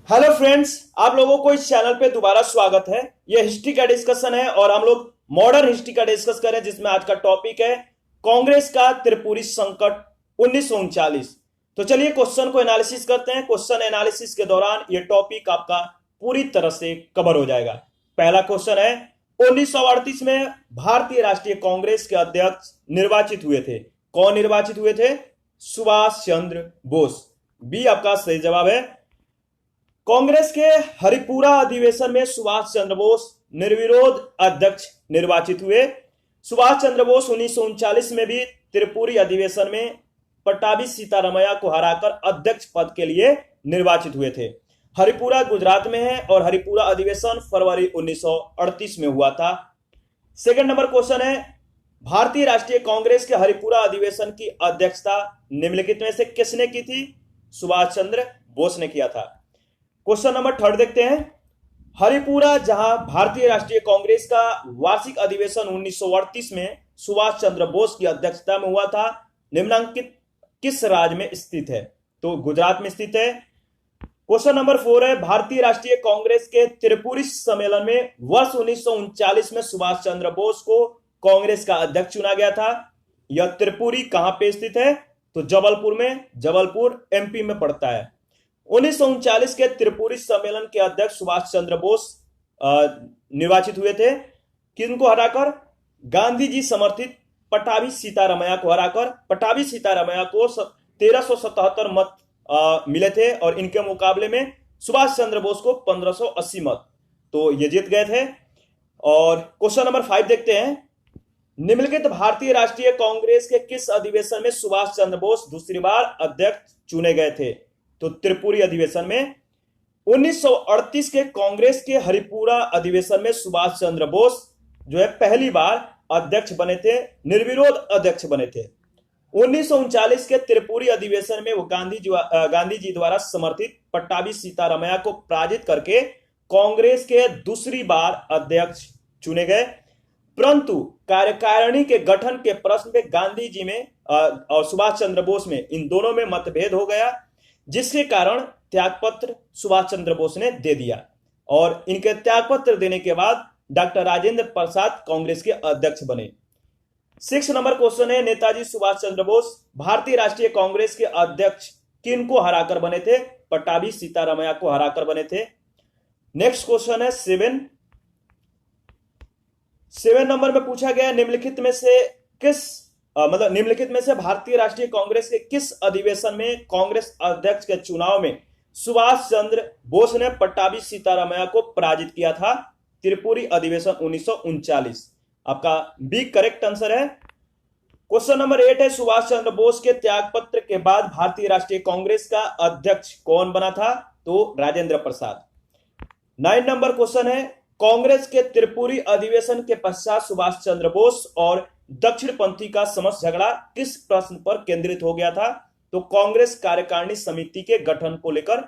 Hello friends, आप लोगों को इस चैनल पे दोबारा स्वागत है। ये हिस्ट्री का डिस्कशन है और हम लोग मॉडर्न हिस्ट्री का डिस्कस करें, जिसमें आज का टॉपिक है कांग्रेस का त्रिपुरी संकट 1939। तो चलिए क्वेश्चन को एनालिसिस करते हैं। क्वेश्चन एनालिसिस के दौरान ये टॉपिक आपका पूरी तरह से कवर हो जाएगा। पहला क्वेश्चन है, 1938 में भारतीय राष्ट्रीय कांग्रेस के अध्यक्ष निर्वाचित हुए थे। कौन निर्वाचित हुए थे? सुभाष चंद्र बोस। बी आपका सही जवाब है। कांग्रेस के हरिपुरा अधिवेशन में सुभाष चंद्र बोस निर्विरोध अध्यक्ष निर्वाचित हुए। सुभाष चंद्र बोस 1939 में भी त्रिपुरी अधिवेशन में पट्टाभी सीतारमैया को हराकर अध्यक्ष पद के लिए निर्वाचित हुए थे। हरिपुरा गुजरात में है और हरिपुरा अधिवेशन फरवरी 1938 में हुआ था। सेकंड नंबर क्वेश्चन है, भारतीय राष्ट्रीय कांग्रेस के हरिपुरा अधिवेशन की अध्यक्षता निम्नलिखित में से किसने की थी? सुभाष चंद्र बोस ने किया था। क्वेश्चन नंबर थर्ड देखते हैं, हरिपुरा जहां भारतीय राष्ट्रीय कांग्रेस का वार्षिक अधिवेशन 1938 में सुभाष चंद्र बोस की अध्यक्षता में हुआ था, निम्नलिखित किस राज्य में स्थित है? तो गुजरात में स्थित है। क्वेश्चन नंबर फोर है, भारतीय राष्ट्रीय कांग्रेस के त्रिपुरी सम्मेलन में वर्ष 1939 में सुभाष चंद्र बोस को कांग्रेस का अध्यक्ष चुना गया था। यह त्रिपुरी कहां पे स्थित है? तो जबलपुर में। जबलपुर एमपी में पड़ता है। 1939 के त्रिपुरी सम्मेलन के अध्यक्ष सुभाष चंद्र बोस निर्वाचित हुए थे। किनको हराकर? गांधी जी समर्थित पट्टाभी सीतारमैया को हराकर। पट्टाभी सीतारमैया को 1377 मत मिले थे और इनके मुकाबले में सुभाष चंद्र बोस को 1580 मत, तो ये जीत गए थे। और क्वेश्चन नंबर 5 देखते हैं, निम्नलिखित भारतीय राष्ट्रीय कांग्रेस के किस अधिवेशन में सुभाष चंद्र बोस दूसरी बार अध्यक्ष चुने गए थे? तो त्रिपुरी अधिवेशन में। 1938 के कांग्रेस के हरिपुरा अधिवेशन में सुभाष चंद्र बोस जो है पहली बार अध्यक्ष बने थे, निर्विरोध अध्यक्ष बने थे। 1939 के त्रिपुरी अधिवेशन में वो गांधी जी द्वारा समर्थित पट्टाभी सीतारमैया को पराजित करके कांग्रेस के दूसरी बार अध्यक्ष चुने गए। परंतु कार्यकारिणी के गठन के प्रश्न में गांधी जी में और सुभाष चंद्र बोस में, इन दोनों में मतभेद हो गया, जिसके कारण त्यागपत्र सुभाष चंद्र बोस ने दे दिया और इनके त्यागपत्र देने के बाद डॉक्टर राजेंद्र प्रसाद कांग्रेस के अध्यक्ष बने। 6 नंबर क्वेश्चन है, नेताजी सुभाष चंद्र बोस भारतीय राष्ट्रीय कांग्रेस के अध्यक्ष किनको हराकर बने थे? पट्टाभी सीतारमैया को हराकर बने थे। नेक्स्ट क्वेश्चन है 7 नंबर में पूछा गया, निम्नलिखित में से भारतीय राष्ट्रीय कांग्रेस के किस अधिवेशन में कांग्रेस अध्यक्ष के चुनाव में सुभाष चंद्र बोस ने पट्टाभी सीतारमैया को पराजित किया था? त्रिपुरी अधिवेशन 1939। आपका बी करेक्ट आंसर है। क्वेश्चन नंबर 8 है, सुभाष चंद्र बोस के त्यागपत्र के बाद भारतीय राष्ट्रीय कांग्रेस का अध्यक्ष कौन बना था? तो राजेंद्र प्रसाद। 9 नंबर क्वेश्चन है, कांग्रेस के त्रिपुरी अधिवेशन के पश्चात सुभाष चंद्र बोस और दक्षिणपंथी का समस्त झगड़ा किस प्रश्न पर केंद्रित हो गया था? तो कांग्रेस कार्यकारिणी समिति के गठन को लेकर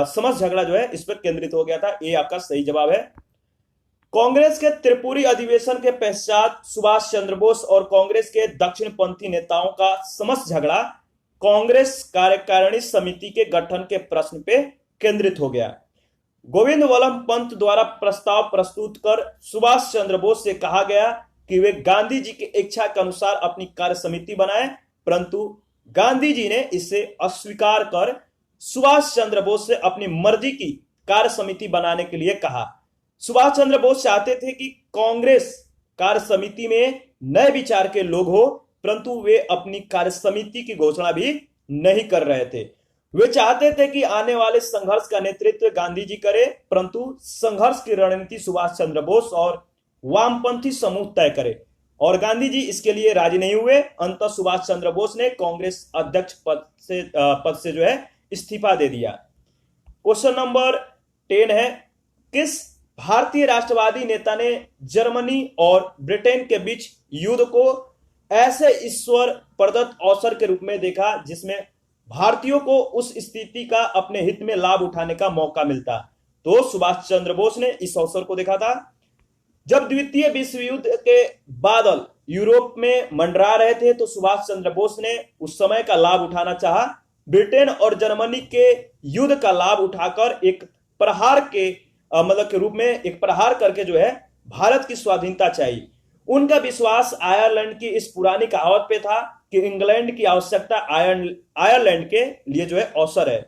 समस्त झगड़ा जो है इस पर केंद्रित हो गया था। ये आपका सही जवाब है। कांग्रेस के त्रिपुरी अधिवेशन के पश्चात सुभाष चंद्र बोस और कांग्रेस के दक्षिणपंथी नेताओं का समस्त झगड़ा कांग्रेस कार्यकारिणी समिति के गठन के प्रश्न पे केंद्रित हो गया। गोविंद वल्लभ पंत द्वारा प्रस्ताव प्रस्तुत कर सुभाष चंद्र बोस से कहा गया कि वे गांधी जी की इच्छा के अनुसार अपनी कार्य समिति बनाएं, परंतु गांधी जी ने इसे अस्वीकार कर सुभाष चंद्र बोस से अपनी मर्जी की कार्य समिति बनाने के लिए कहा। सुभाष चंद्र बोस चाहते थे कि कांग्रेस कार्य समिति में नए विचार के लोग हो, परंतु वे अपनी कार्य समिति की घोषणा भी नहीं कर रहे थे। वे चाहते थे कि आने वाले संघर्ष का नेतृत्व गांधी जी करे, परंतु संघर्ष की रणनीति सुभाष चंद्र बोस और वामपंथी समूह तय करे, और गांधी जी इसके लिए राजी नहीं हुए। अंततः सुभाष चंद्र बोस ने कांग्रेस अध्यक्ष पद से जो है इस्तीफा दे दिया। क्वेश्चन नंबर 10 है, किस भारतीय राष्ट्रवादी नेता ने जर्मनी और ब्रिटेन के बीच युद्ध को ऐसे ईश्वर प्रदत्त अवसर के रूप में देखा जिसमें भारतीयों को उस स्थिति का अपने हित में लाभ उठाने का मौका मिलता? तो सुभाष चंद्र बोस ने इस अवसर को देखा था जब द्वितीय विश्व युद्ध के बादल यूरोप में मंडरा रहे थे, तो सुभाष चंद्र बोस ने उस समय का लाभ उठाना चाहा। ब्रिटेन और जर्मनी के युद्ध का लाभ उठाकर एक प्रहार के मतलब के रूप में एक प्रहार करके जो है भारत की स्वाधीनता चाहिए। उनका विश्वास आयरलैंड की इस पुरानी कहावत पे था कि इंग्लैंड की आवश्यकता आयरलैंड के लिए जो है अवसर है।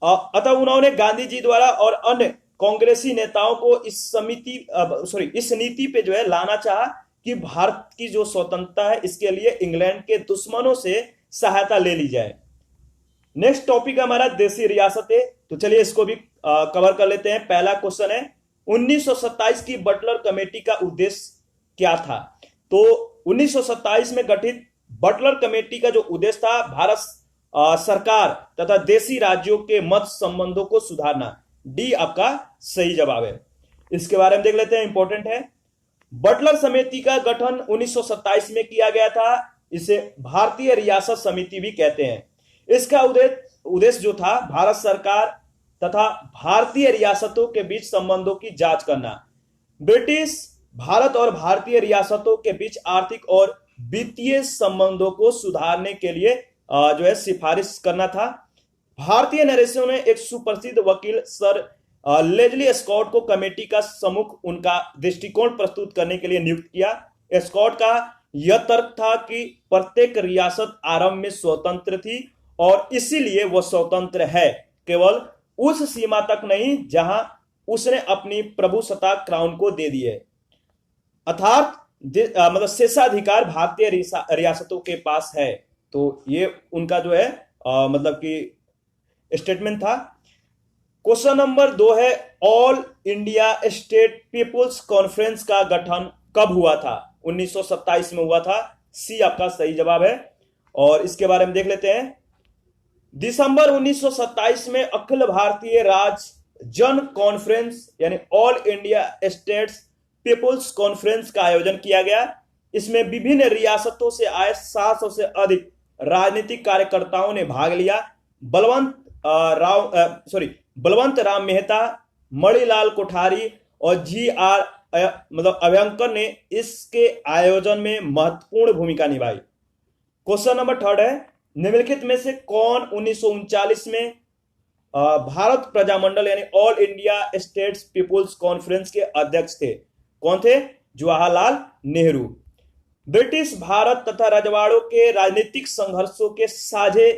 अतः उन्होंने गांधी जी द्वारा और अन्य कांग्रेसी नेताओं को इस नीति पे जो है लाना चाहा कि भारत की जो स्वतंत्रता है इसके लिए इंग्लैंड के दुश्मनों से सहायता ले ली जाए। नेक्स्ट टॉपिक हमारा देसी रियासतें, तो चलिए इसको भी कवर कर लेते हैं। पहला क्वेश्चन है 1927 की बटलर कमेटी का उद्देश्य क्या था? तो 1927 में गठित बटलर कमेटी का जो उद्देश्य था भारत सरकार तथा देशी राज्यों के मत संबंधों को सुधारना। डी आपका सही जवाब है। इसके बारे में देख लेते हैं, इंपॉर्टेंट है। बटलर समिति का गठन 1927 में किया गया था। इसे भारतीय रियासत समिति भी कहते हैं। इसका उद्देश्य जो था भारत सरकार तथा भारतीय रियासतों के बीच संबंधों की जांच करना। ब्रिटिश भारत और भारतीय रियासतों के बीच आर्थिक और वित्तीय संबंधों को सुधारने के लिए जो है सिफारिश करना था। भारतीय नरेशों ने एक सुप्रसिद्ध वकील सर लेजली स्कॉट को कमेटी का सम्मुख उनका दृष्टिकोण प्रस्तुत करने के लिए नियुक्त किया। स्कॉट का यह तर्क था कि प्रत्येक रियासत आरंभ में स्वतंत्र थी और इसीलिए वह स्वतंत्र है, केवल उस सीमा तक नहीं जहां उसने अपनी प्रभुसत्ता क्राउन को दे दी है। अर्थात मतलब शेषाधिकार भारतीय रियासतों के पास है। तो ये उनका जो है मतलब कि स्टेटमेंट था। क्वेश्चन नंबर 2 है all India state people's conference का गठन कब हुआ था? 1927 में हुआ था। सी आपका सही जवाब है। और इसके बारे में देख लेते हैं। दिसंबर 1927 में अखिल भारतीय राज्य जन कॉन्फ्रेंस यानी all India states people's conference का आयोजन किया गया। इसमें विभिन्न रियासतों से आए 700 से अधिक राजनीतिक कार्यकर्ताओं ने भाग लिया। बलवंत राम मेहता, मणिलाल कोठारी और जी.आर. मतलब अभ्यंकर ने इसके आयोजन में महत्वपूर्ण भूमिका निभाई। क्वेश्चन नंबर 3 है निम्नलिखित में से कौन 1939 में भारत प्रजामंडल यानी all India states people's conference के अध्यक्ष थे? कौन थे? जवाहरलाल नेहरू। ब्रिटिश भारत तथा रजवाड़ों के राजनीतिक संघर्षों के साझे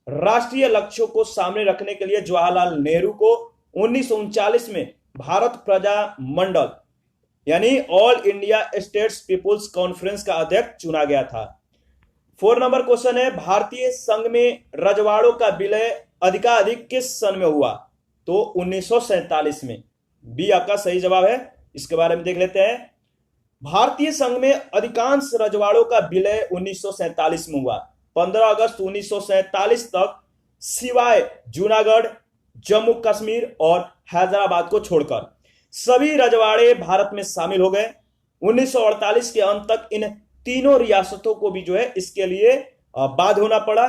राष्ट्रीय लक्ष्यों को सामने रखने के लिए जवाहरलाल नेहरू को 1939 में भारत प्रजामंडल यानी all India states people's conference का अध्यक्ष चुना गया था। 4 नंबर क्वेश्चन है भारतीय संघ में रजवाड़ों का विलय अधिकाधिक किस सन में हुआ? तो 1947 में। बी आपका सही जवाब है। इसके बारे में देख लेते हैं। भारतीय संघ में अधिकांश रजवाड़ों का विलय 1947 में हुआ। 15 अगस्त 1947 तक सिवाय जूनागढ़, जम्मू कश्मीर और हैदराबाद को छोड़कर सभी रजवाड़े भारत में शामिल हो गए। 1948 के अंत तक इन तीनों रियासतों को भी जो है इसके लिए बाध्य होना पड़ा।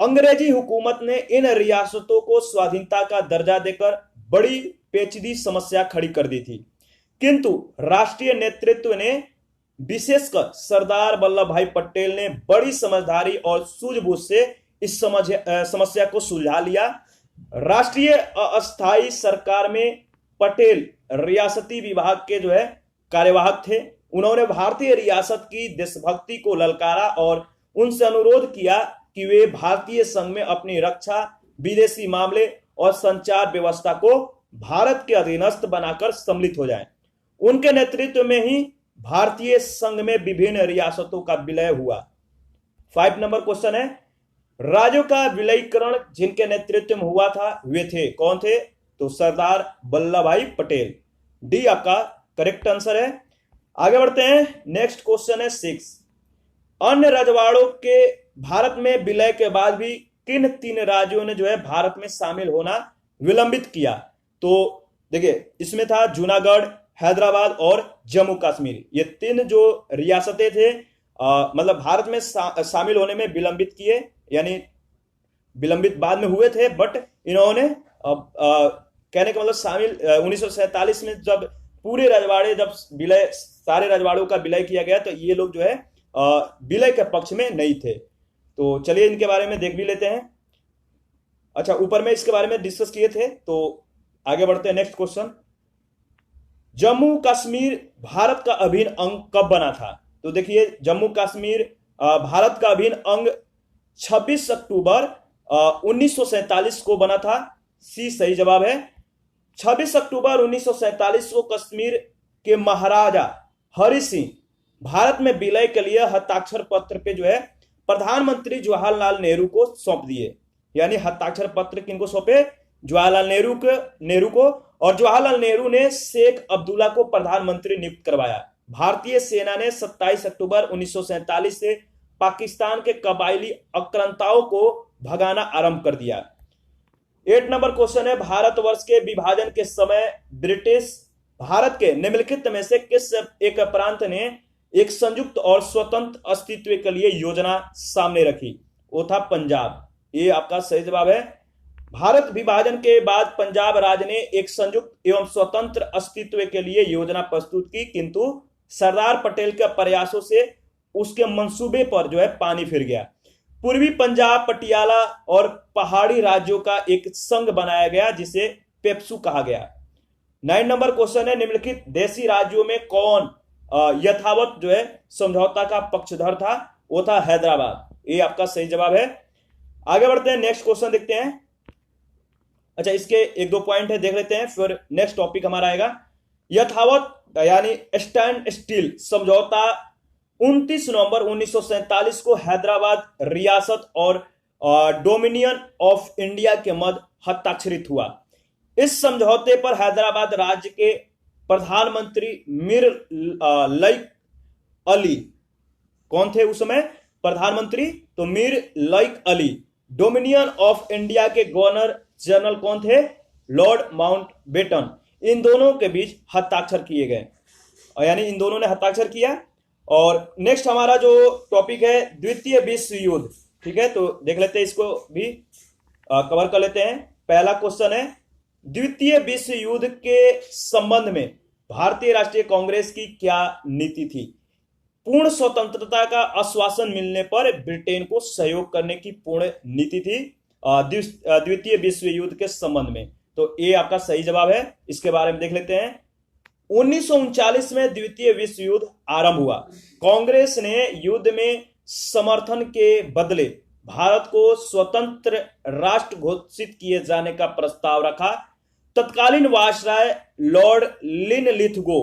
अंग्रेजी हुकूमत ने इन रियासतों को स्वाधीनता का दर्जा देकर बड़ी पेचीदी समस्या खड़ी कर दी थी, किंतु राष्ट्रीय नेतृत्व ने विशेषकर सरदार वल्लभ भाई पटेल ने बड़ी समझदारी और सूझबूझ से इस समस्या को सुलझा लिया। राष्ट्रीय अस्थायी सरकार में पटेल रियासती विभाग के जो है कार्यवाहक थे। उन्होंने भारतीय रियासत की देशभक्ति को ललकारा और उनसे अनुरोध किया कि वे भारतीय संघ में अपनी रक्षा, विदेशी मामले और संचार व्यवस्था को भारत के अधीनस्थ बनाकर सम्मिलित हो जाएं। उनके नेतृत्व में ही भारतीय संघ में विभिन्न रियासतों का विलय हुआ। 5 नंबर क्वेश्चन है राज्यों का विलयीकरण जिनके नेतृत्व में हुआ था वे थे? कौन थे? तो सरदार वल्लभ भाई पटेल। डी आपका करेक्ट आंसर है। आगे बढ़ते हैं। नेक्स्ट क्वेश्चन है 6 अन्य रजवाड़ों के भारत में विलय के बाद भी किन 3 राज्यों ने जो है भारत में शामिल होना विलंबित किया? तो देखिए इसमें था जूनागढ़, हैदराबाद और जम्मू कश्मीर। ये 3 जो रियासतें थे मतलब भारत में शामिल होने में विलंबित किए, यानी विलंबित बाद में हुए थे, बट इन्होंने कहने का मतलब शामिल 1947 में जब पूरे रजवाड़े जब विलय सारे रजवाड़ों का विलय किया गया तो ये लोग जो है विलय के पक्ष में नहीं थे। तो चलिए इनके बारे में देख भी लेते हैं। अच्छा, ऊपर में इसके बारे में डिस्कस किए थे। तो आगे बढ़ते हैं नेक्स्ट क्वेश्चन। जम्मू कश्मीर भारत का अभिन्न अंग कब बना था? तो देखिए जम्मू कश्मीर भारत का अभिन्न अंग 26 अक्टूबर 1947 को बना था। सी सही जवाब है। 26 अक्टूबर 1947 को कश्मीर के महाराजा हरि सिंह भारत में विलय के लिए हस्ताक्षर पत्र पे जो है प्रधानमंत्री जवाहरलाल नेहरू को सौंप दिए। यानी हस्ताक्षर पत्र किनको सौंपे? जवाहरलाल नेहरू को। और जवाहरलाल नेहरू ने शेख अब्दुल्ला को प्रधानमंत्री नियुक्त करवाया। भारतीय सेना ने 27 अक्टूबर 1947 से पाकिस्तान के कबायली आक्रांताओं को भगाना आरंभ कर दिया। 8 नंबर क्वेश्चन है, भारतवर्ष के विभाजन के समय ब्रिटिश भारत के निम्नलिखित में से किस एक प्रांत ने एक संयुक्त और स्वतंत्र अस्तित्व के लिए योजना सामने रखी? वो था पंजाब। ये आपका सही जवाब है। भारत विभाजन के बाद पंजाब राज्य ने एक संयुक्त एवं स्वतंत्र अस्तित्व के लिए योजना प्रस्तुत की, किंतु सरदार पटेल के प्रयासों से उसके मंसूबे पर जो है पानी फिर गया। पूर्वी पंजाब, पटियाला और पहाड़ी राज्यों का एक संघ बनाया गया जिसे पेप्सू कहा गया। 9 नंबर क्वेश्चन है, निम्नलिखित देशी राज्यों में कौन यथावत जो है समझौता का पक्षधर था? वो था हैदराबाद। ये आपका सही जवाब है। आगे बढ़ते हैं, नेक्स्ट क्वेश्चन देखते हैं। अच्छा, इसके 1-2 पॉइंट है, देख लेते हैं, फिर नेक्स्ट टॉपिक हमारा आएगा। यथावत यानी स्टैंड स्टिल समझौता 29 नवंबर 1947 को हैदराबाद रियासत और डोमिनियन ऑफ इंडिया के मध्य हस्ताक्षरित हुआ। इस समझौते पर हैदराबाद राज्य के प्रधानमंत्री मीर लइक अली कौन थे उस समय? प्रधानमंत्री तो मीर लइक अली। डोमिनियन ऑफ इंडिया के गवर्नर जनरल कौन थे? Lord Mountbatten. इन दोनों के बीच हस्ताक्षर किए गए, यानी इन दोनों ने हस्ताक्षर किया। और नेक्स्ट हमारा जो टॉपिक है द्वितीय विश्व युद्ध, ठीक है, तो देख लेते हैं, इसको भी कवर कर लेते हैं। पहला क्वेश्चन है, द्वितीय विश्व युद्ध के संबंध में भारतीय राष्ट्रीय कांग्रेस की क्या नीति थी? पूर्ण स्वतंत्रता का आश्वासन मिलने पर ब्रिटेन को सहयोग करने की पूर्ण नीति थी द्वितीय विश्व युद्ध के संबंध में। तो ये आपका सही जवाब है। इसके बारे में देख लेते हैं। 1939 में द्वितीय विश्व युद्ध आरंभ हुआ। कांग्रेस ने युद्ध में समर्थन के बदले भारत को स्वतंत्र राष्ट्र घोषित किए जाने का प्रस्ताव रखा। तत्कालीन वायसराय लॉर्ड लिनलिथगो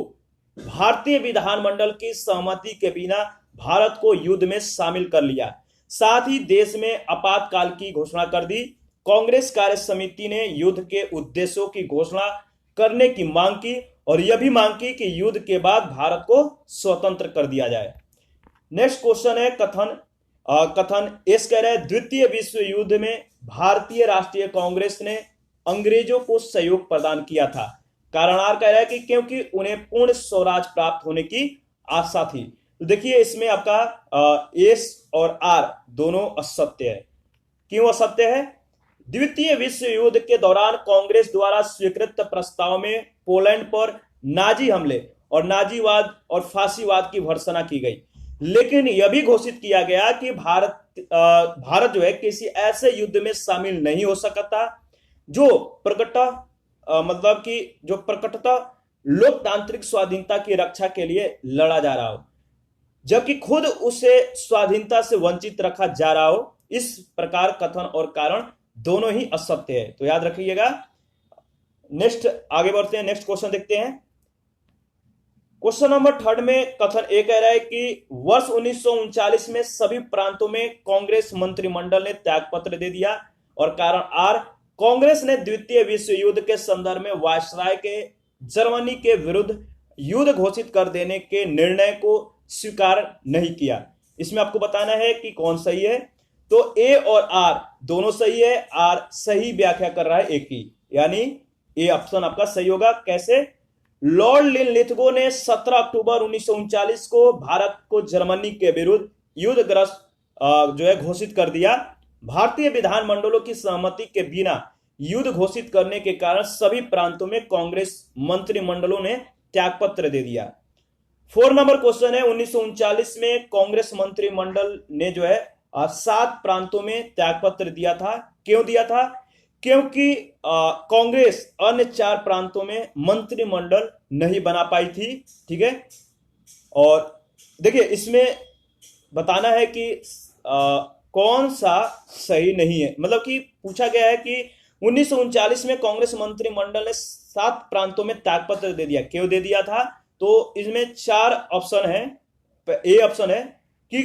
भारतीय विधानमंडल की सहमति के बिना भारत को युद्ध में शामिल कर लिया। साथ ही देश में आपातकाल की घोषणा कर दी। कांग्रेस कार्य समिति ने युद्ध के उद्देश्यों की घोषणा करने की मांग की और यह भी मांग की कि युद्ध के बाद भारत को स्वतंत्र कर दिया जाए। नेक्स्ट क्वेश्चन है, कथन इस कह रहे द्वितीय विश्व युद्ध में भारतीय राष्ट्रीय कांग्रेस ने अंग्रेजों को सहयोग प्रदान किया था। कारण आर कह रहा है कि क्योंकि उन्हें पूर्ण स्वराज प्राप्त होने की आशा थी। तो देखिए इसमें आपका एस और आर दोनों असत्य है। क्यों असत्य है? द्वितीय विश्व युद्ध के दौरान कांग्रेस द्वारा स्वीकृत प्रस्ताव में पोलैंड पर नाजी हमले और नाजीवाद और फांसीवाद की भर्त्सना की गई, लेकिन यह भी घोषित किया गया कि भारत जो है किसी ऐसे युद्ध में शामिल नहीं हो सकता जो प्रकटता लोकतांत्रिक स्वाधीनता की रक्षा के लिए लड़ा जा रहा हो, जबकि खुद उसे स्वाधीनता से वंचित रखा जा रहा हो। इस प्रकार कथन और कारण दोनों ही असत्य है, तो याद रखिएगा। नेक्स्ट आगे बढ़ते हैं, नेक्स्ट क्वेश्चन देखते हैं। क्वेश्चन नंबर 3 में कथन ए कह रहा है कि वर्ष 1939 में सभी प्रांतों में कांग्रेस मंत्रिमंडल ने त्यागपत्र दे दिया। और कारण आर, कांग्रेस ने द्वितीय विश्व युद्ध के संदर्भ में वायसराय के जर्मनी के विरुद्ध युद्ध घोषित कर देने के निर्णय को स्वीकार नहीं किया। इसमें आपको बताना है कि कौन सही है। तो ए और आर दोनों सही है, आर सही व्याख्या कर रहा है ए की, यानी ए ऑप्शन आपका सही होगा। कैसे? लॉर्ड लिनलिथगो ने 17 अक्टूबर 1939 को भारत को जर्मनी के विरुद्ध युद्धग्रस्त जो है घोषित कर दिया। भारतीय विधानमंडलों की सहमति के बिना युद्ध घोषित करने के कारण सभी प्रांतों में कांग्रेस मंत्रिमंडलों ने त्यागपत्र दे दिया। 4 नंबर क्वेश्चन है, 1939 में कांग्रेस मंत्रिमंडल ने जो है 7 प्रांतों में त्यागपत्र दिया था। क्यों दिया था? क्योंकि कांग्रेस अन्य 4 प्रांतों में मंत्रिमंडल नहीं बना पाई थी। ठीक है, और देखिए इसमें बताना है कि कौन सा सही नहीं है, मतलब कि पूछा गया है कि 1939 में कांग्रेस मंत्रिमंडल ने 7 प्रांतों में त्यागपत्र दे दिया। क्यों दे दिया था? तो इसमें 4 ऑप्शन है। ए ऑप्शन है कि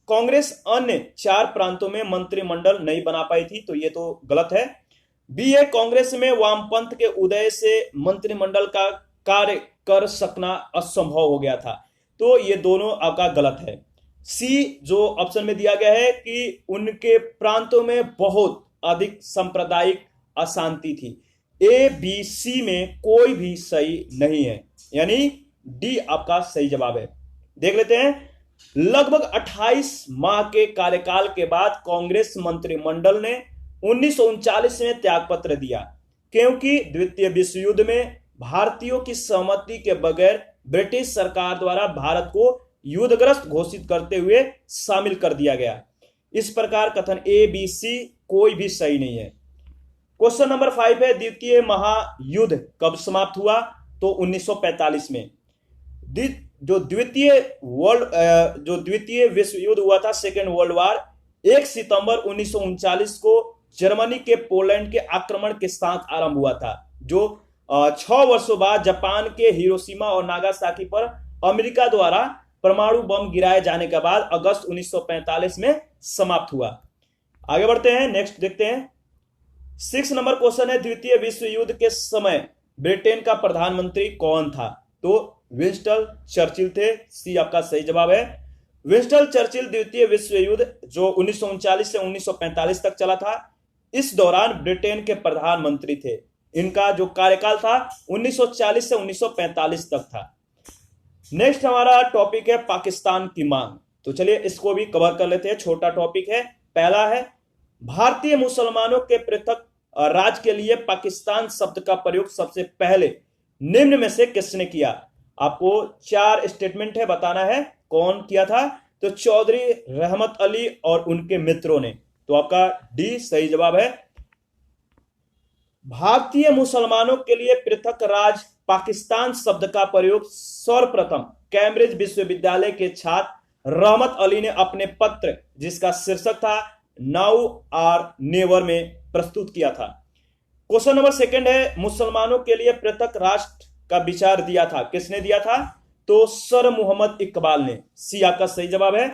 कांग्रेस अन्य 4 प्रांतों में मंत्रिमंडल नहीं बना पाई थी, तो ये तो गलत है। बी है कांग्रेस में वामपंथ के उदय से मंत्रिमंडल का कार्य कर सकना असंभव हो गया था, तो ये दोनों आपका गलत है। सी जो ऑप्शन में दिया गया है कि उनके प्रांतों में बहुत अधिक सांप्रदायिक अशांति थी। ए बी सी में कोई भी सही नहीं है, यानी डी आपका सही जवाब है। देख लेते हैं। लगभग 28 माह के कार्यकाल के बाद कांग्रेस मंत्रिमंडल ने 1939 में त्यागपत्र दिया, क्योंकि द्वितीय विश्व युद्ध में भारतीयों की सहमति के बगैर ब्रिटिश सरकार द्वारा भारत को युद्धग्रस्त घोषित करते हुए शामिल कर दिया गया। इस प्रकार कथन ए बी सी कोई भी सही नहीं है। क्वेश्चन नंबर 5 है, द्वितीय महायुद्ध कब समाप्त हुआ? तो 1945 में। जो द्वितीय विश्व युद्ध हुआ था, सेकेंड वर्ल्ड वार, 1 सितंबर 1939 को जर्मनी के पोलैंड के आक्रमण के साथ आरंभ हुआ था, जो 6 वर्षों बाद जापान के हिरोशिमा और नागासाकी पर अमेरिका द्वारा परमाणु बम गिराए जाने के बाद अगस्त 1945 में समाप्त हुआ। आगे बढ़ते हैं, नेक्स्ट देखते हैं। 6 नंबर क्वेश्चन है, द्वितीय विश्व युद्ध के समय ब्रिटेन का प्रधानमंत्री कौन था? तो विंस्टन चर्चिल थे। सी आपका सही जवाब है। विंस्टन चर्चिल द्वितीय विश्व युद्ध जो 1939 से 1945 तक चला था, इस दौरान ब्रिटेन के प्रधानमंत्री थे। इनका जो कार्यकाल था 1940 से 1945 तक था। नेक्स्ट हमारा टॉपिक है पाकिस्तान की मांग, तो चलिए इसको भी कवर कर लेते हैं। छोटा टॉपिक है। पहला है, भारतीय मुसलमानों के पृथक राज्य के लिए पाकिस्तान शब्द का प्रयोग सबसे पहले निम्न में से किसने किया? आपको 4 स्टेटमेंट है, बताना है कौन किया था। तो चौधरी रहमत अली और उनके मित्रों ने। तो आपका डी सही जवाब है। भारतीय मुसलमानों के लिए पृथक राज्य पाकिस्तान शब्द का प्रयोग सर्वप्रथम कैम्ब्रिज विश्वविद्यालय के छात्र रहमत अली ने अपने पत्र, जिसका शीर्षक था नाउ आर नेवर, में प्रस्तुत किया था। क्वेश्चन नंबर 2 है, मुसलमानों के लिए पृथक राष्ट्र का विचार दिया था, किसने दिया था? तो सर मोहम्मद इकबाल ने। सी आपका सही जवाब है।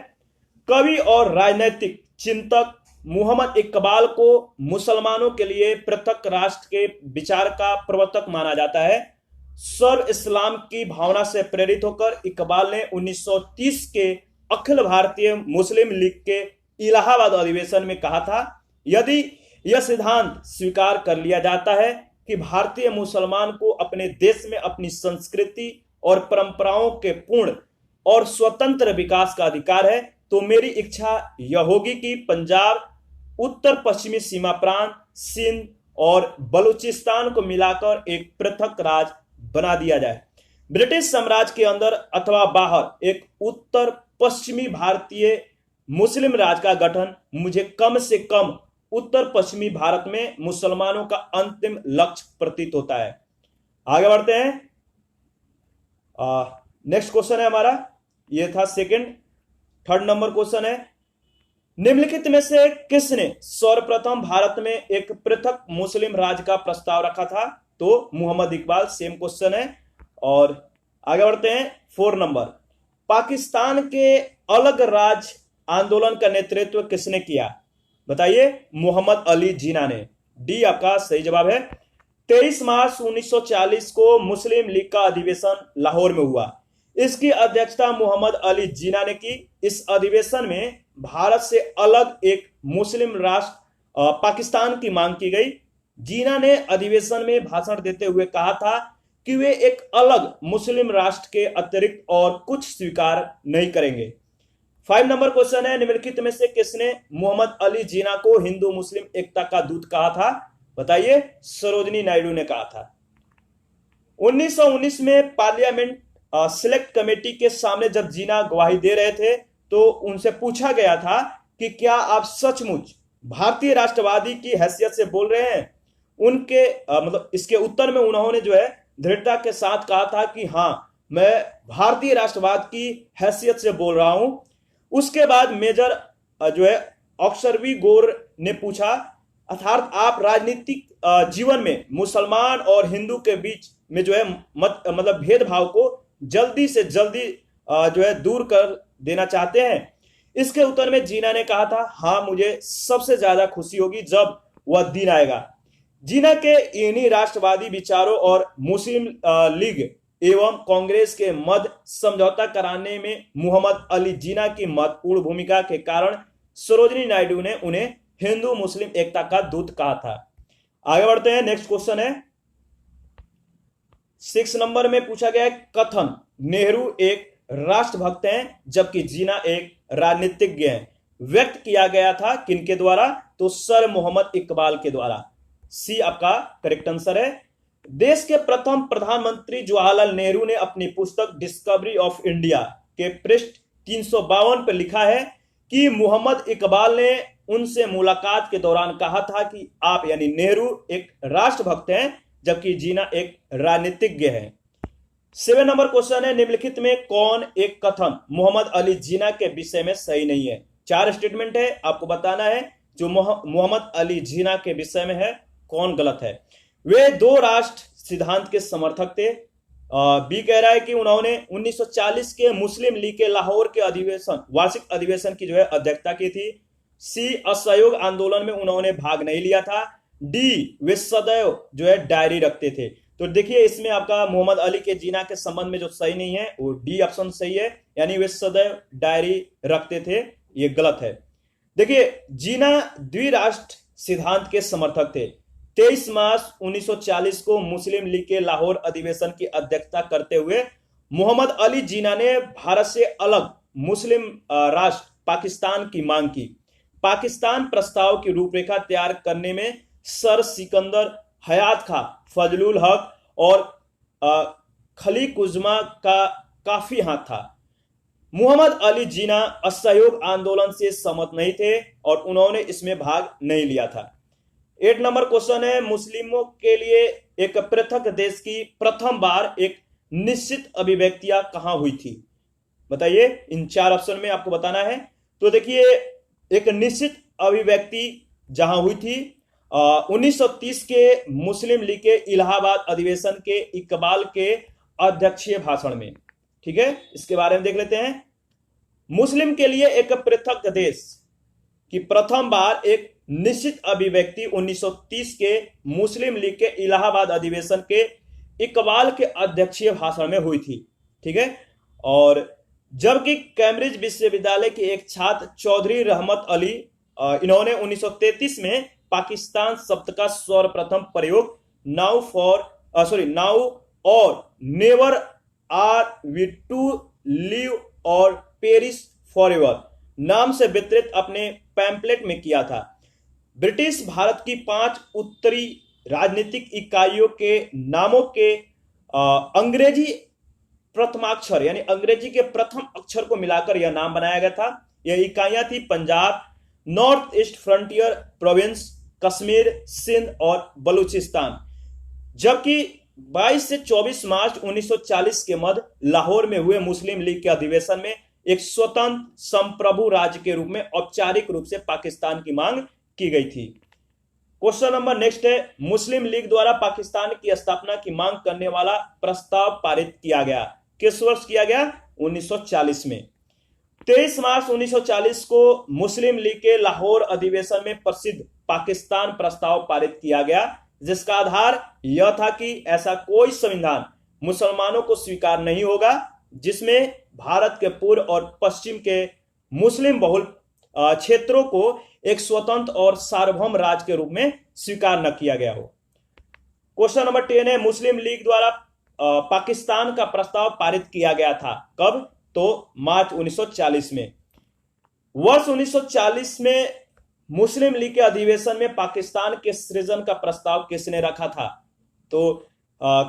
कवि और राजनीतिक चिंतक मोहम्मद इकबाल को मुसलमानों के लिए पृथक राष्ट्र के विचार का प्रवर्तक माना जाता है। सर्व इस्लाम की भावना से प्रेरित होकर इकबाल ने 1930 के अखिल भारतीय मुस्लिम लीग के इलाहाबाद अधिवेशन में कहा था, यदि यह सिद्धांत स्वीकार कर लिया जाता है कि भारतीय मुसलमान को अपने देश में अपनी संस्कृति और परंपराओं के पूर्ण और स्वतंत्र विकास का अधिकार है, तो मेरी इच्छा यह होगी कि पंजाब, उत्तर पश्चिमी सीमा प्रांत, सिंध और बलूचिस्तान को मिलाकर एक पृथक राज्य बना दिया जाए। ब्रिटिश साम्राज्य के अंदर अथवा बाहर एक उत्तर पश्चिमी भारतीय मुस्लिम राज्य का गठन मुझे कम से कम उत्तर पश्चिमी भारत में मुसलमानों का अंतिम लक्ष्य प्रतीत होता है। आगे बढ़ते हैं। नेक्स्ट क्वेश्चन है हमारा, ये था सेकंड। 3rd नंबर क्वेश्चन है, निम्नलिखित में से किसने सर्वप्रथम भारत में एक पृथक मुस्लिम राज्य का प्रस्ताव रखा था? तो मोहम्मद इकबाल। सेम क्वेश्चन है। और आगे बढ़ते हैं। 4 नंबर, पाकिस्तान के अलग राज्य आंदोलन का नेतृत्व किसने किया? बताइए। मोहम्मद अली जिन्ना ने। डी आपका सही जवाब है। 23 मार्च 1940 को मुस्लिम लीग का अधिवेशन लाहौर में हुआ। इसकी अध्यक्षता मोहम्मद अली जिन्ना ने की। इस अधिवेशन में भारत से अलग एक मुस्लिम राष्ट्र पाकिस्तान की मांग की गई। जिन्ना ने अधिवेशन में भाषण देते हुए कहा था कि वे एक अलग मुस्लिम राष्ट्र के अतिरिक्त और कुछ स्वीकार नहीं करेंगे। 5 नंबर क्वेश्चन है, निम्नलिखित में से किसने मोहम्मद अली जिन्ना को हिंदू मुस्लिम एकता का दूत कहा था? बताइए। सरोजनी नायडू ने कहा था। 1919 में पार्लियामेंट सिलेक्ट कमेटी के सामने जब जिन्ना गवाही दे रहे थे, तो उनसे पूछा गया था कि क्या आप सचमुच भारतीय राष्ट्रवादी की हैसियत से बोल रहे हैं? उनके मतलब इसके उत्तर में उन्होंने जो है दृढ़ता के साथ कहा था कि हाँ, मैं भारतीय राष्ट्रवाद की हैसियत से बोल रहा हूं। उसके बाद मेजर जो है ऑक्सरवी गोर ने पूछा, अर्थात आप राजनीतिक जीवन में मुसलमान और हिंदू के बीच में जो है मतलब भेदभाव को जल्दी से जल्दी जो है दूर कर देना चाहते हैं? इसके उत्तर में जीना ने कहा था, हाँ, मुझे सबसे ज्यादा खुशी होगी जब वह दिन आएगा। जीना के इन्हीं राष्ट्रवादी विचारों और मुस्लिम लीग एवं कांग्रेस के मध्य समझौता कराने में मोहम्मद अली जीना की महत्वपूर्ण भूमिका के कारण सरोजिनी नायडू ने उन्हें हिंदू मुस्लिम एकता का दूत कहा था। आगे बढ़ते हैं, नेक्स्ट क्वेश्चन है 6 नंबर में पूछा गया है, कथन नेहरू एक राष्ट्रभक्त हैं जबकि जीना एक राजनीतिज्ञ हैं, व्यक्त किया गया था किनके द्वारा? तो सर मोहम्मद इकबाल के द्वारा। सी आपका करेक्ट आंसर है। देश के प्रथम प्रधानमंत्री जवाहरलाल नेहरू ने अपनी पुस्तक डिस्कवरी ऑफ इंडिया के पृष्ठ 352 पर लिखा है कि मोहम्मद इकबाल ने उनसे मुलाकात के दौरान कहा था कि आप यानी नेहरू एक राष्ट्रभक्त हैं जबकि जीना एक राजनीतिज्ञ है। 7 नंबर क्वेश्चन है, निम्नलिखित में कौन एक कथन मोहम्मद अली जीना के विषय में सही नहीं है? 4 स्टेटमेंट है, आपको बताना है जो मोहम्मद अली जीना के विषय में है कौन गलत है। वे 2 राष्ट्र सिद्धांत के समर्थक थे। बी कह रहा है कि उन्होंने 1940 के मुस्लिम लीग के लाहौर के अधिवेशन वार्षिक अधिवेशन की जो है अध्यक्षता की थी। सी असहयोग आंदोलन में उन्होंने भाग नहीं लिया था। डी वे सदैव जो है डायरी रखते थे। तो देखिए इसमें आपका मोहम्मद अली के जीना के संबंध में जो सही नहीं है वो डी ऑप्शन सही है, यानी वे सदैव डायरी रखते थे, ये गलत है। देखिए जीना द्विराष्ट्र सिद्धांत के समर्थक थे। 23 मार्च 1940 को मुस्लिम लीग के लाहौर अधिवेशन की अध्यक्षता करते हुए मोहम्मद अली जीना ने भारत से अलग मुस्लिम राष्ट्र पाकिस्तान की मांग की। पाकिस्तान प्रस्ताव की रूपरेखा तैयार करने में सर सिकंदर हयात खां, फजलुल हक और खलीक उज़्मा का काफी हाथ था। मोहम्मद अली जीना असहयोग आंदोलन से सहमत नहीं थे और उन्होंने इसमें भाग नहीं लिया था। 8 नंबर क्वेश्चन है, मुस्लिमों के लिए एक पृथक देश की प्रथम बार एक निश्चित अभिव्यक्तियां कहां हुई थी? बताइए, इन 4 ऑप्शन में आपको बताना है। तो देखिए एक निश्चित अभिव्यक्ति जहां हुई थी 1930 के मुस्लिम लीग के इलाहाबाद अधिवेशन के इकबाल के अध्यक्षीय भाषण में। ठीक है, इसके बारे में देख लेते हैं। मुस्लिम के लिए एक पृथक देश की प्रथम बार एक निश्चित अभिव्यक्ति 1930 के मुस्लिम लीग के इलाहाबाद अधिवेशन के इकबाल के अध्यक्षीय भाषण में हुई थी। ठीक है, और जबकि कैम्ब्रिज विश्वविद्यालय के एक छात्र चौधरी रहमत अली इन्होंने 1933 में पाकिस्तान शब्द का सर्वप्रथम प्रयोग now or never are we to live or perish forever नाम से वितरित अपने पैम्पलेट में किया था। ब्रिटिश भारत की 5 उत्तरी राजनीतिक इकाइयों के नामों के अंग्रेजी प्रथमाक्षर यानी अंग्रेजी के प्रथम अक्षर को मिलाकर यह नाम बनाया गया था। यह इकाइयां थी Punjab, north east frontier province, Kashmir, Sindh और बलूचिस्तान। जबकि 22 से 24 मार्च 1940 के मध्य लाहौर में हुए मुस्लिम लीग के अधिवेशन में एक स्वतंत्र संप्रभु राज्य के रूप में औपचारिक रूप से पाकिस्तान की मांग की गई थी। क्वेश्चन नंबर नेक्स्ट है, मुस्लिम लीग द्वारा पाकिस्तान की स्थापना की मांग करने वाला प्रस्ताव पारित किया गया किस वर्ष किया गया? 1940 में। 23 मार्च 1940 को मुस्लिम लीग के लाहौर अधिवेशन में प्रसिद्ध पाकिस्तान प्रस्ताव पारित किया गया, जिसका आधार यह था कि ऐसा कोई संविधान मुसलमानों को स्वीकार नहीं होगा जिसमें भारत के पूर्व और पश्चिम के मुस्लिम बहुल क्षेत्रों को एक स्वतंत्र और सार्वभौम राज्य के रूप में स्वीकार न किया गया हो। क्वेश्चन नंबर 10 है, मुस्लिम लीग द्वारा पाकिस्तान का प्रस्ताव पारित किया गया था कब? तो मार्च 1940 में। वर्ष 1940 में मुस्लिम लीग के अधिवेशन में पाकिस्तान के सृजन का प्रस्ताव किसने रखा था? तो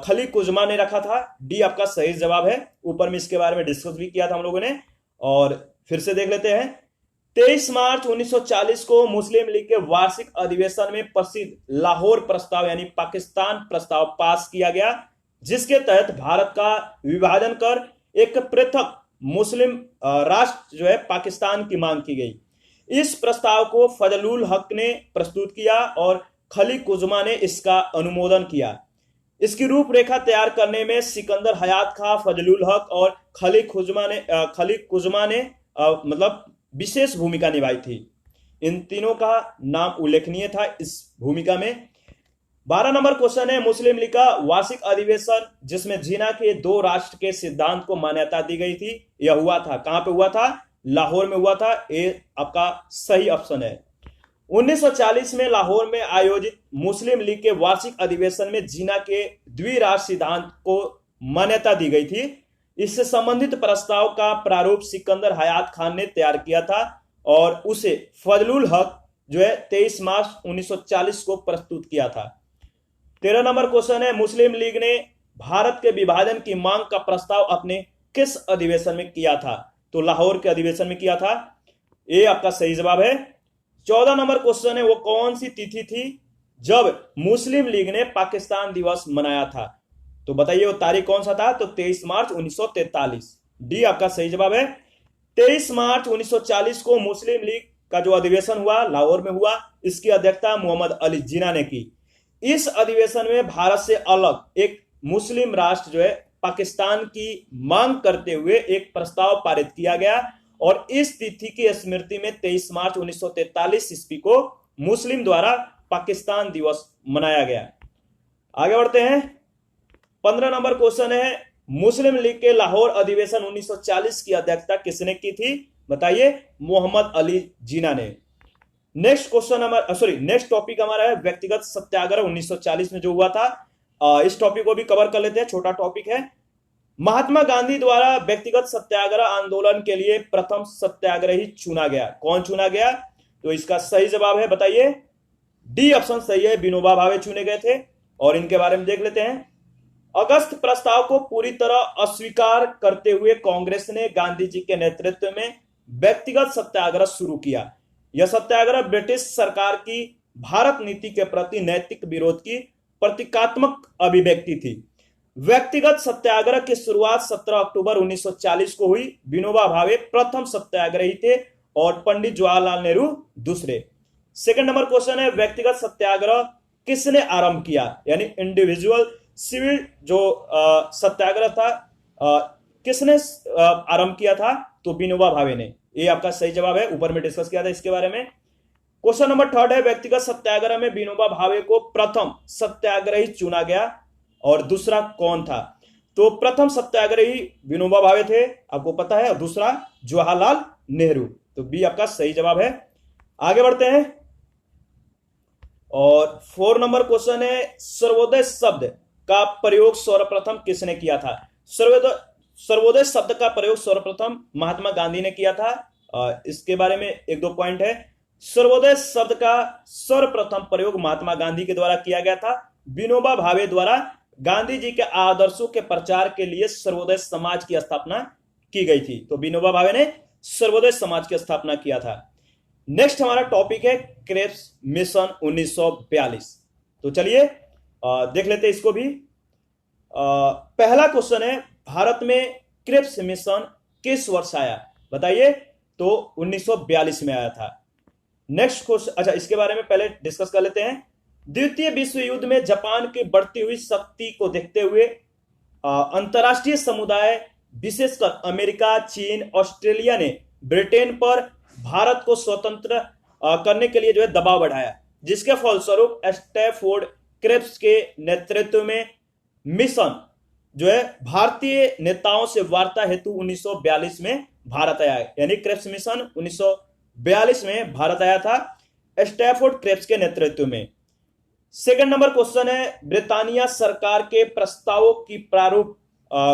खलीक उज़्मा ने रखा था। डी आपका सही जवाब है। ऊपर में इसके बारे में डिस्कस भी किया था हम लोगों ने, और फिर से देख लेते हैं। 23 मार्च 1940 को मुस्लिम लीग के वार्षिक अधिवेशन में प्रसिद्ध लाहौर प्रस्ताव यानी पाकिस्तान प्रस्ताव पास किया गया, जिसके तहत भारत का विभाजन कर एक पृथक मुस्लिम राष्ट्र जो है पाकिस्तान की मांग की गई। इस प्रस्ताव को फजलुल हक ने प्रस्तुत किया और खलीक उज़्मा ने इसका अनुमोदन किया। इसकी रूपरेखा तैयार करने में सिकंदर हयात खां, फजलुल हक और खलीक उज़्मा ने मतलब विशेष भूमिका निभाई थी। इन तीनों का नाम उल्लेखनीय था इस भूमिका में। 12 नंबर क्वेश्चन है, मुस्लिम लीग का वार्षिक अधिवेशन जिसमें जिन्ना के दो राष्ट्र के सिद्धांत को मान्यता दी गई थी, यह हुआ था, कहां पे हुआ था? लाहौर में हुआ था। ये आपका सही ऑप्शन है। 1940 में लाहौर में आयोजित मुस्लिम लीग के वार्षिक अधिवेशन में जिन्ना के द्विराष्ट्र सिद्धांत को मान्यता दी गई थी। इससे संबंधित प्रस्ताव का प्रारूप सिकंदर हयात खान ने तैयार किया था और उसे फजलुल हक जो है 23 मार्च 1940 को प्रस्तुत किया था। 13 नंबर क्वेश्चन है, मुस्लिम लीग ने भारत के विभाजन की मांग का प्रस्ताव अपने किस अधिवेशन में किया था? तो लाहौर के अधिवेशन में किया था। ये आपका सही जवाब है। 14 नंबर क्वेश्चन है, वो कौन सी तिथि थी जब मुस्लिम लीग ने पाकिस्तान दिवस मनाया था? तो बताइए वो तारीख कौन सा था? तो 23 मार्च 1943। डी आपका सही जवाब है। 23 मार्च 1940 को मुस्लिम लीग का जो अधिवेशन हुआ लाहौर में हुआ, इसकी अध्यक्षता मोहम्मद अली जिन्ना ने की। इस अधिवेशन में भारत से अलग एक मुस्लिम राष्ट्र जो है पाकिस्तान की मांग करते हुए एक प्रस्ताव पारित किया गया और इस तिथि की स्मृति में 23 मार्च 1943 ईस्वी को मुस्लिम द्वारा पाकिस्तान दिवस मनाया गया। आगे बढ़ते हैं। 15 नंबर क्वेश्चन है, मुस्लिम लीग के लाहौर अधिवेशन 1940 की अध्यक्षता किसने की थी? बताइए। मोहम्मद अली जिन्ना ने। नेक्स्ट टॉपिक हमारा है व्यक्तिगत सत्याग्रह 1940 में जो हुआ था। इस टॉपिक को भी कवर कर लेते हैं, छोटा टॉपिक है। महात्मा गांधी द्वारा व्यक्तिगत सत्याग्रह आंदोलन के लिए प्रथम सत्याग्रही चुना गया। कौन चुना गया? तो इसका सही जवाब है, बताइए। डी ऑप्शन सही है, विनोबा भावे चुने गए थे और इनके बारे में देख लेते हैं। अगस्त प्रस्ताव को पूरी तरह अस्वीकार करते हुए कांग्रेस ने गांधी जी के नेतृत्व में व्यक्तिगत सत्याग्रह शुरू किया। यह सत्याग्रह ब्रिटिश सरकार की भारत नीति के प्रति नैतिक विरोध की प्रतीकात्मक अभिव्यक्ति थी। व्यक्तिगत सत्याग्रह की शुरुआत 17 अक्टूबर 1940 को हुई। विनोबा भावे प्रथम सत्याग्रही थे और पंडित जवाहरलाल नेहरू दूसरे। सेकंड नंबर क्वेश्चन है, व्यक्तिगत सत्याग्रह किसने आरंभ किया? यानी इंडिविजुअल सिविल जो सत्याग्रह था किसने आरंभ किया था? तो विनोबा भावे ने। ये आपका सही जवाब है, ऊपर में डिस्कस किया था इसके बारे में। क्वेश्चन नंबर 3 है, व्यक्तिगत सत्याग्रह में विनोबा भावे को प्रथम सत्याग्रही चुना गया और दूसरा कौन था? तो प्रथम सत्याग्रही विनोबा भावे थे, आपको पता है, और दूसरा जवाहरलाल नेहरू। तो बी आपका सही जवाब है। आगे बढ़ते हैं और 4 नंबर क्वेश्चन है, सर्वोदय शब्द का प्रयोग सर्वप्रथम किसने किया था? सर्वोदय शब्द का प्रयोग सर्वप्रथम महात्मा गांधी ने किया था। इसके बारे में एक दो पॉइंट है। सर्वोदय शब्द का सर्वप्रथम प्रयोग महात्मा गांधी के द्वारा किया गया था। विनोबा भावे द्वारा गांधी जी के आदर्शों के प्रचार के लिए सर्वोदय समाज की स्थापना की गई थी। तो विनोबा भावे ने सर्वोदय समाज की स्थापना किया था। नेक्स्ट हमारा टॉपिक है क्रेप्स मिशन 1942। तो चलिए देख लेते हैं इसको भी। पहला क्वेश्चन है, भारत में क्रेप्स मिशन किस वर्ष आया? बताइए। तो 1942 में आया था। नेक्स्ट क्वेश्चन, अच्छा इसके बारे में पहले डिस्कस कर लेते हैं। द्वितीय विश्व युद्ध में जापान की बढ़ती हुई शक्ति को देखते हुए अंतर्राष्ट्रीय समुदाय विशेषकर अमेरिका, चीन, ऑस्ट्रेलिया ने ब्रिटेन पर भारत को स्वतंत्र करने के लिए जो है दबाव बढ़ाया, जिसके फलस्वरूप स्टैफोर्ड क्रेप्स के नेतृत्व में मिशन जो है भारतीय नेताओं से वार्ता हेतु 1942 में भारत आया। यानी क्रेप्स मिशन 1942 में भारत आया था स्टैफोर्ड क्रेप्स के नेतृत्व में। सेकंड नंबर क्वेश्चन है, ब्रिटानिया सरकार के प्रस्तावों की प्रारूप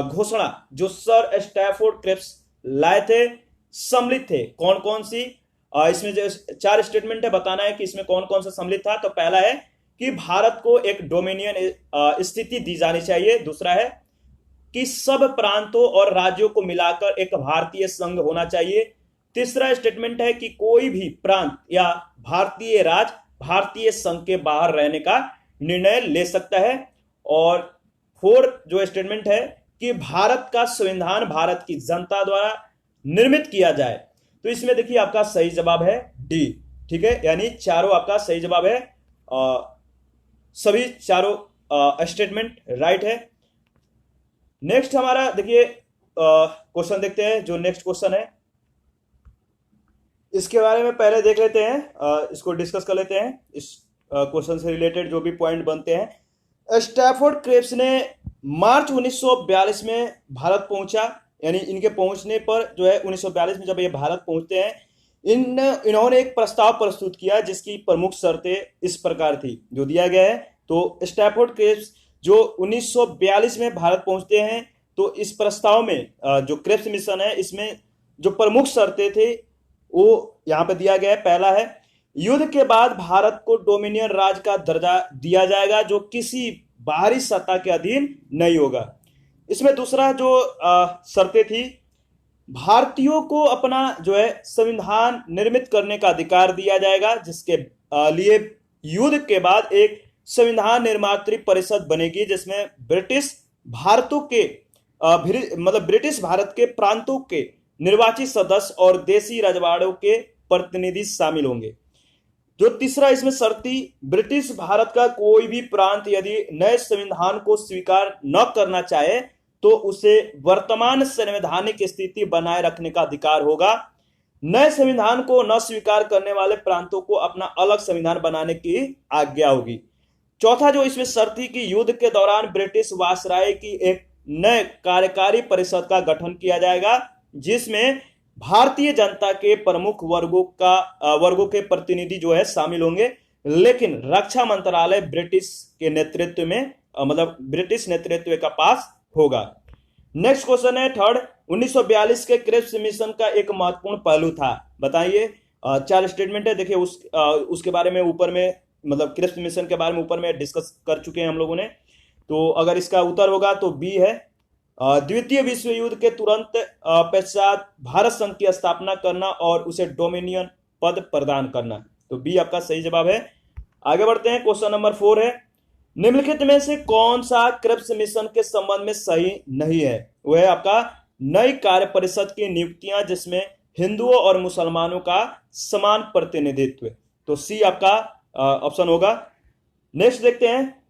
घोषणा जो सर स्टैफोर्ड क्रेप्स लाए थे सम्मिलित थे कौन कौन सी? इसमें जो 4 स्टेटमेंट है, बताना है कि इसमें कौन कौन सा सम्मिलित था। तो पहला है कि भारत को एक डोमिनियन स्थिति दी जानी चाहिए। दूसरा है कि सब प्रांतों और राज्यों को मिलाकर एक भारतीय संघ होना चाहिए। तीसरा स्टेटमेंट है कि कोई भी प्रांत या भारतीय राज्य भारतीय संघ के बाहर रहने का निर्णय ले सकता है। और फोर्थ जो स्टेटमेंट है कि भारत का संविधान भारत की जनता द्वारा निर्मित किया जाए। तो इसमें देखिए आपका सही जवाब है डी। ठीक है, यानी चारों आपका सही जवाब है। सभी चारों स्टेटमेंट राइट है। नेक्स्ट हमारा देखिए क्वेश्चन देखते हैं। जो नेक्स्ट क्वेश्चन है इसके बारे में पहले देख लेते हैं, इसको डिस्कस कर लेते हैं। इस क्वेश्चन से रिलेटेड जो भी पॉइंट बनते हैं। स्टैफोर्ड क्रेब्स ने मार्च 1942 में भारत पहुंचा, यानी इनके पहुंचने पर जो है 1942 में जब ये भारत पहुंचते हैं, इन्होंने एक प्रस्ताव प्रस्तुत किया जिसकी प्रमुख शर्तें इस प्रकार थी जो दिया गया है। तो स्टैफोर्ड क्रेब्स जो 1942 में भारत पहुंचते हैं, तो इस प्रस्ताव में जो क्रेब्स मिशन है इसमें जो प्रमुख शर्तें थे वो यहां पे दिया गया है। पहला है युद्ध के बाद भारत को डोमिनियन राज्य का दर्जा दिया जाएगा जो किसी बाहरी सत्ता के अधीन नहीं होगा। इसमें दूसरा जो शर्तें थी, भारतीयों को अपना जो है संविधान निर्मित करने का अधिकार दिया जाएगा, जिसके लिए युद्ध के बाद एक संविधान निर्मात्री परिषद बनेगी जिसमें ब्रिटिश भारत के प्रांतों के निर्वाचित सदस्य और देशी रजवाड़ों के प्रतिनिधि शामिल होंगे। जो तीसरा इसमें शर्त थी, ब्रिटिश भारत का कोई भी प्रांत यदि नए संविधान को स्वीकार न करना चाहे तो उसे वर्तमान संवैधानिक स्थिति बनाए रखने का अधिकार होगा। नए संविधान को न स्वीकार करने वाले प्रांतों को अपना अलग संविधान बनाने की आज्ञा होगी। चौथा जो इसमें शर्त थी कि युद्ध के दौरान ब्रिटिश वायसराय की एक नए कार्यकारी परिषद का गठन किया जाएगा जिसमें भारतीय जनता के प्रमुख वर्गों के प्रतिनिधि जो है शामिल होंगे, लेकिन रक्षा मंत्रालय ब्रिटिश के नेतृत्व में ब्रिटिश नेतृत्व का पास होगा। नेक्स्ट क्वेश्चन है थर्ड, 1942 के क्रेब्स मिशन का एक महत्वपूर्ण पहलू था, बताइए। 4 स्टेटमेंट है, देखिए उसके बारे में ऊपर में क्रेब्स मिशन के बारे में ऊपर में डिस्कस कर चुके हैं हम लोगों ने। तो अगर इसका उत्तर होगा तो बी है, द्वितीय विश्व युद्ध के तुरंत पश्चात भारत संघ की स्थापना करना और उसे डोमिनियन पद प्रदान करना। तो बी आपका सही जवाब है। आगे बढ़ते हैं, क्वेश्चन नंबर 4 है, निम्नलिखित में से कौन सा क्रेब्स मिशन के संबंध में सही नहीं है? वह है आपका नई कार्य परिषद की नियुक्तियां जिसमें हिंदुओं और मुसलमानों का समान प्रतिनिधित्व। तो सी आपका ऑप्शन होगा। नेक्स्ट देखते हैं,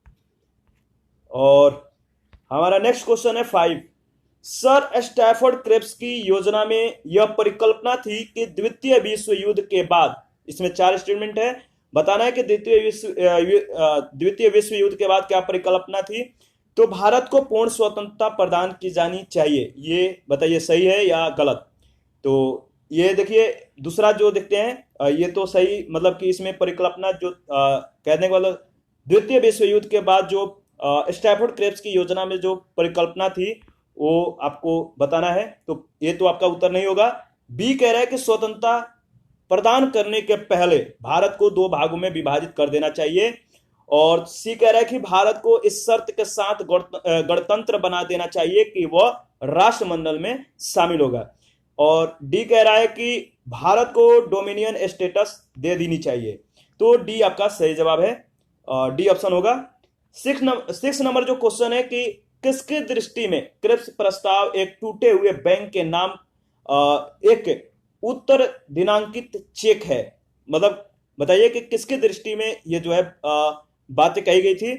और हमारा नेक्स्ट क्वेश्चन है 5, सर स्टैफोर्ड क्रेब्स की योजना में यह परिकल्पना थी कि द्वितीय विश्व युद्ध के बाद, इसमें 4 स्टेटमेंट है, बताना है कि द्वितीय विश्व युद्ध के बाद क्या परिकल्पना थी। तो भारत को पूर्ण स्वतंत्रता प्रदान की जानी चाहिए, ये बताइए सही है या गलत। तो ये देखिए दूसरा जो देखते हैं ये तो सही, कि इसमें परिकल्पना जो कहने वाला द्वितीय विश्व युद्ध के बाद जो स्टैफोर्ड क्रेब्स की योजना में जो परिकल्पना थी वो आपको बताना है। तो ये तो आपका उत्तर नहीं होगा। बी कह रहा है कि स्वतंत्रता प्रदान करने के पहले भारत को 2 भागों में विभाजित कर देना चाहिए, और सी कह रहा है कि भारत को इस शर्त के साथ गणतंत्र बना देना चाहिए कि वह राष्ट्रमंडल में शामिल होगा, और डी कह रहा है कि भारत को डोमिनियन स्टेटस दे देनी चाहिए। तो डी आपका सही जवाब है, डी ऑप्शन होगा। 6 नंबर जो क्वेश्चन है कि किसकी दृष्टि में क्रेब्स प्रस्ताव एक टूटे हुए बैंक के नाम एक उत्तर दिनांकित चेक है, बताइए कि किसकी दृष्टि में ये जो है बातें कही गई थी।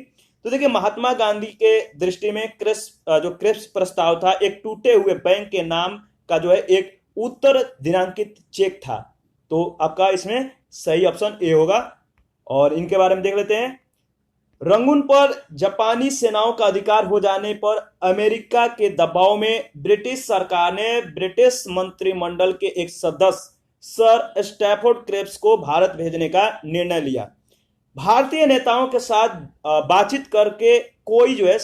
तो देखिए महात्मा गांधी के दृष्टि में क्रेब्स प्रस्ताव था एक टूटे हुए बैंक के नाम का जो है एक उत्तर दिनांकित चेक था। तो आपका इसमें सही ऑप्शन ए होगा। और इनके बारे में देख लेते हैं, रंगून पर जापानी सेनाओं का अधिकार हो जाने पर अमेरिका के दबाव में ब्रिटिश सरकार ने ब्रिटिश मंत्रिमंडल के एक सदस्य सर स्टैफोर्ड क्रेब्स को भारत भेजने का निर्णय लिया। भारतीय नेताओं के साथ बातचीत करके कोई जो है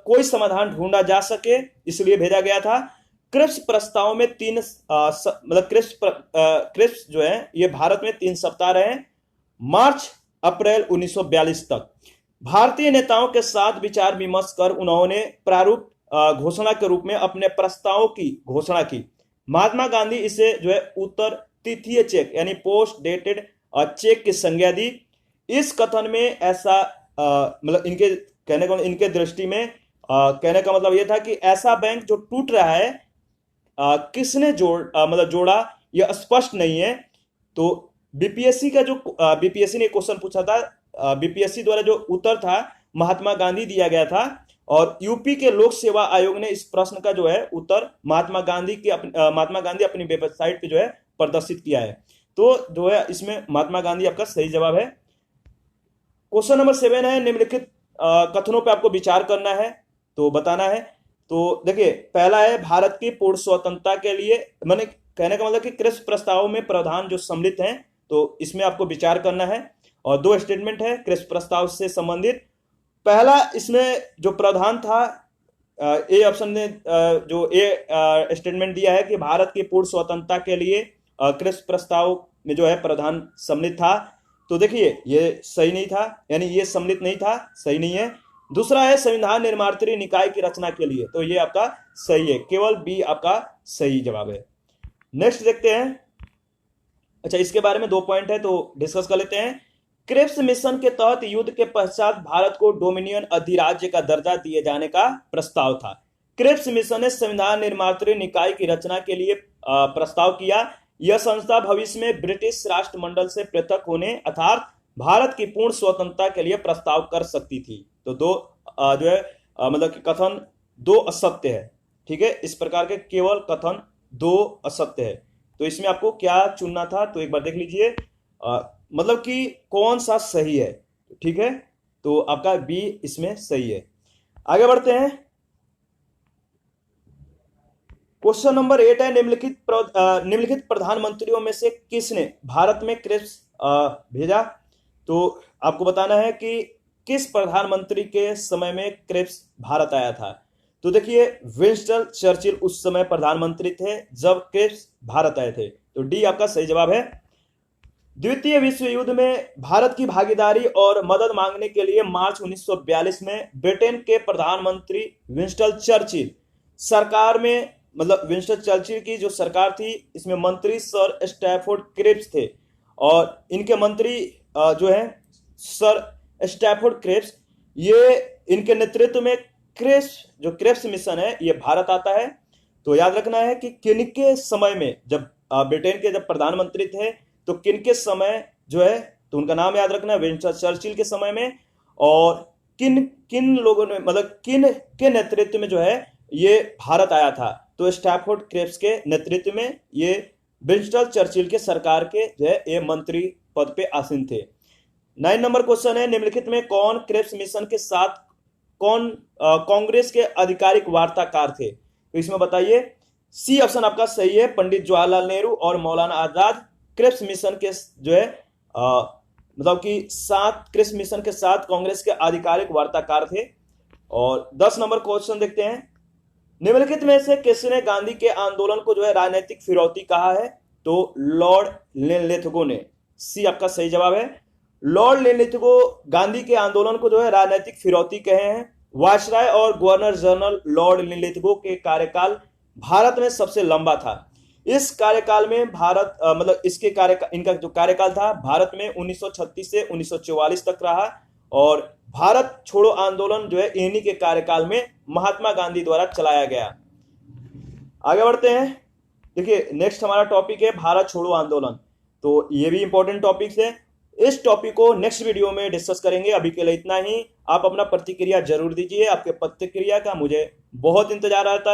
कोई समाधान ढूंढा जा सके, इसलिए भेजा गया था। क्रेब्स प्रस्ताव में क्रेब्स जो है ये भारत में 3 सप्ताह रहे, मार्च अप्रैल 1942 तक। भारतीय नेताओं के साथ विचार विमर्श कर उन्होंने प्रारूप घोषणा के रूप में अपने प्रस्तावों की घोषणा की। महात्मा गांधी इसे जो है उत्तर तिथीय चेक यानी पोस्ट डेटेड चेक की संज्ञा दी। इस कथन में ऐसा मतलब इनके दृष्टि में कहने का मतलब यह था कि ऐसा बैंक जो टूट रहा है किसने मतलब जोड़ा यह स्पष्ट नहीं है। तो बीपीएससी का जो बीपीएससी ने क्वेश्चन पूछा था, बीपीएससी द्वारा जो उत्तर था महात्मा गांधी दिया गया था और यूपी के लोक सेवा आयोग ने इस प्रश्न का जो है उत्तर महात्मा गांधी अपनी वेबसाइट पे जो है प्रदर्शित किया है। तो जो है इसमें महात्मा गांधी आपका सही जवाब है। क्वेश्चन नंबर 7 है, निम्नलिखित कथनों पे आपको विचार करना है तो बताना है। तो देखिए पहला है भारत की पूर्ण स्वतंत्रता के लिए, मैंने कहने का मतलब कि क्रिप्स प्रस्ताव में प्रावधान जो सम्मिलित हैं तो इसमें आपको विचार करना है। और 2 स्टेटमेंट है क्रिप्स प्रस्ताव से संबंधित। पहला इसमें जो प्रावधान था ए ऑप्शन ने जो ए स्टेटमेंट दिया है कि भारत की पूर्ण स्वतंत्रता के लिए क्रिप्स प्रस्ताव में जो है प्रावधान सम्मिलित था। तो देखिए ये सही नहीं था, यानी ये सम्मिलित नहीं था, सही नहीं है। दूसरा है संविधान निर्मात्री निकाय की रचना के लिए, तो ये आपका सही है, केवल बी आपका सही जवाब है। नेक्स्ट देखते हैं। अच्छा इसके बारे में 2 पॉइंट है तो डिस्कस कर लेते हैं। क्रिप्स मिशन के तहत युद्ध के पश्चात भारत को डोमिनियन अधिराज्य का दर्जा दिए जाने का प्रस्ताव था। क्रिप्स मिशन ने संविधान निर्मात्री निकाय की रचना के लिए प्रस्ताव किया। यह संस्था भविष्य में ब्रिटिश राष्ट्रमंडल से पृथक होने अर्थात भारत की पूर्ण स्वतंत्रता के लिए प्रस्ताव कर सकती थी। तो 2 जो है मतलब कि कथन 2 असत्य है, ठीक है। इस प्रकार के केवल कथन 2 असत्य है। तो इसमें आपको क्या चुनना था तो एक बार देख लीजिए, मतलब कि कौन सा सही है, ठीक है। तो आपका बी इसमें सही है। आगे बढ़ते हैं। क्वेश्चन नंबर 8 है, निम्नलिखित प्रधानमंत्रियों में से किसने भारत में क्रिप्स भेजा। तो आपको बताना है कि किस प्रधानमंत्री के समय में क्रिप्स भारत आया था। तो देखिए विंस्टन चर्चिल उस समय प्रधानमंत्री थे जब क्रिप्स भारत आए थे, तो डी आपका सही जवाब है। द्वितीय विश्व युद्ध में भारत की भागीदारी और मदद मांगने के लिए मार्च 1942 में ब्रिटेन के प्रधानमंत्री विंस्टन चर्चिल सरकार में, मतलब विंस्टन चर्चिल की जो सरकार थी इसमें मंत्री सर स्टैफोर्ड क्रिप्स थे और इनके मंत्री जो है सर स्टैफोर्ड क्रिप्स, ये इनके नेतृत्व में क्रिप्स मिशन है ये भारत आता है। तो याद रखना है कि किनके समय में, जब ब्रिटेन के जब प्रधानमंत्री थे तो किनके समय जो है, तो उनका नाम याद रखना है विंस्टन चर्चिल के समय में, और किन लोगों ने, मतलब किन के नेतृत्व में जो है ये भारत आया था। तो स्टैफोर्ड क्रिप्स के नेतृत्व में ये विंस्टन चर्चिल के सरकार के जो है ये मंत्री पद पे आसीन थे। 9 नंबर क्वेश्चन है, निम्नलिखित में कौन क्रिप्स मिशन के साथ कांग्रेस के आधिकारिक वार्ताकार थे। तो इसमें बताइए, सी ऑप्शन आपका सही है, पंडित जवाहरलाल नेहरू और मौलाना आजाद क्रिप्स मिशन के जो है मतलब कि क्रिप्स मिशन के साथ कांग्रेस के आधिकारिक वार्ताकार थे। और 10 नंबर क्वेश्चन देखते हैं, निम्नलिखित में से किसने गांधी के आंदोलन को जो है राजनीतिक फिरौती कहा है। तो लॉर्ड लिनलिथगो ने, सी आपका सही जवाब है। लॉर्ड लिनलिथगो गांधी के आंदोलन को जो है राजनीतिक फिरौती कहे हैं। वायसराय और गवर्नर जनरल लॉर्ड लिनलिथगो के कार्यकाल भारत में सबसे लंबा था। इस कार्यकाल में भारत मतलब इनका जो कार्यकाल था भारत में 1936 से 1944 तक रहा और भारत छोड़ो आंदोलन जो है इन्हीं के कार्यकाल में महात्मा गांधी द्वारा चलाया गया। आगे बढ़ते हैं। देखिए नेक्स्ट हमारा टॉपिक है भारत छोड़ो आंदोलन, तो ये भी इंपॉर्टेंट टॉपिक है। इस टॉपिक को नेक्स्ट वीडियो में डिस्कस करेंगे। अभी के लिए इतना ही। आप अपना प्रतिक्रिया जरूर दीजिए, आपके प्रतिक्रिया का मुझे बहुत इंतजार रहता है।